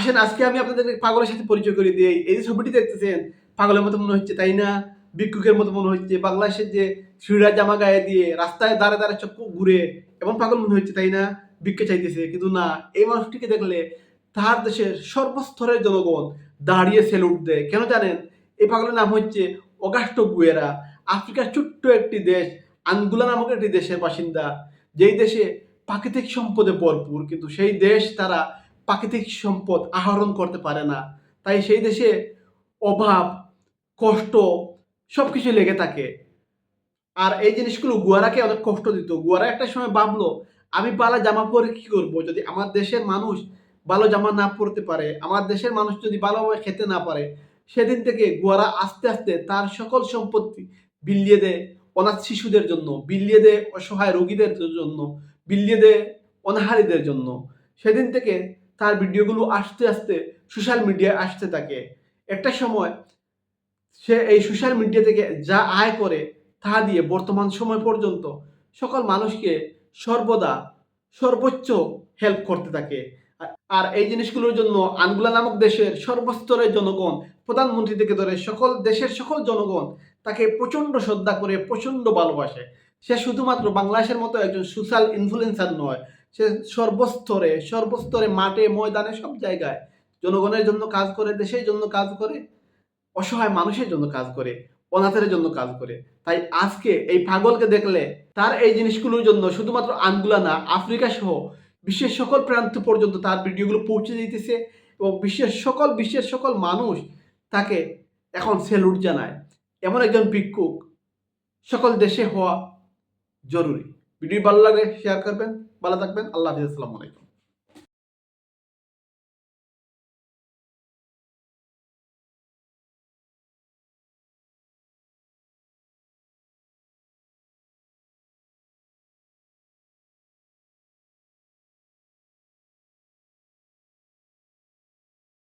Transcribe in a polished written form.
আসেন আজকে আমি আপনাদের পাগলের সাথে পরিচয় করে দিই। এই যে ছবিটি দেখতেছেন পাগলের মতো মনে হচ্ছে, তাই না? ভিক্ষুকের মতো মনে হচ্ছে। বাংলাদেশের যে ছিঁড়া জামা গায়ে দিয়ে রাস্তায় দাঁড়ে দাঁড়ে চক্ষু ঘুরে এমন পাগল মনে হচ্ছে, তাই না? ভিক্ষা চাইতেছে। কিন্তু না, এই মানুষটিকে দেখলে তার দেশের সর্বস্তরের জনগণ দাঁড়িয়ে সেলুট দেয়। কেন জানেন? এই পাগলের নাম হচ্ছে অগাস্টো গুয়েরা। আফ্রিকার ছোট্ট একটি দেশ আঙ্গুলা নামক একটি দেশের বাসিন্দা, যেই দেশে প্রাকৃতিক সম্পদে ভরপুর, কিন্তু সেই দেশ তারা প্রাকৃতিক সম্পদ আহরণ করতে পারে না। তাই সেই দেশে অভাব, কষ্ট সবকিছু লেগে থাকে। আর এই জিনিসগুলো গুয়ারাকে অনেক কষ্ট দিত। গুয়ারা একটা সময় ভাবলো, আমি বালা জামা পরে কি করব? যদি আমার দেশের মানুষ ভালো জামা না পরতে পারে, আমার দেশের মানুষ যদি ভালোভাবে খেতে না পারে, সেদিন থেকে গুয়ারা আস্তে আস্তে তার সকল সম্পত্তি বিলিয়ে দেয় অনাথ শিশুদের জন্য, বিলিয়ে দেয় অসহায় রোগীদের জন্য, বিলিয়ে দেয় অনাহারীদের জন্য। সেদিন থেকে তার ভিডিওগুলো আস্তে আস্তে সোশ্যাল মিডিয়ায় আসতে থাকে। একটা সময় সে এই সোশ্যাল মিডিয়া থেকে যা আয় করে তা দিয়ে বর্তমান সময় পর্যন্ত সকল মানুষকে সর্বদা সর্বোচ্চ হেল্প করতে থাকে। আর এই জিনিসগুলোর জন্য আনগুলা নামক দেশের সর্বস্তরের জনগণ, প্রধানমন্ত্রী থেকে ধরে সকল দেশের সকল জনগণ তাকে প্রচণ্ড শ্রদ্ধা করে, প্রচণ্ড ভালোবাসে। সে শুধুমাত্র বাংলাদেশের মতো একজন সোশ্যাল ইনফ্লুয়েন্সার নয়, সে সর্বস্তরে সর্বস্তরে মাঠে ময়দানে সব জায়গায় জনগণের জন্য কাজ করে, দেশের জন্য কাজ করে, অসহায় মানুষের জন্য কাজ করে, অনাথের জন্য কাজ করে। তাই আজকে এই পাগলকে দেখলে তার এই জিনিসগুলোর জন্য শুধুমাত্র আঙ্গুলা না, আফ্রিকা সহ বিশ্বের সকল প্রান্ত পর্যন্ত তার ভিডিওগুলো পৌঁছে দিতেছে এবং বিশ্বের সকল মানুষ তাকে এখন সেলুট জানায়। এমন একজন ভিক্ষুক সকল দেশে হওয়া জরুরি। ভিডিও ভালো লাগলে শেয়ার করবেন। ভালো থাকবেন। আল্লাহ হাফিজ। আসসালামু আলাইকুম।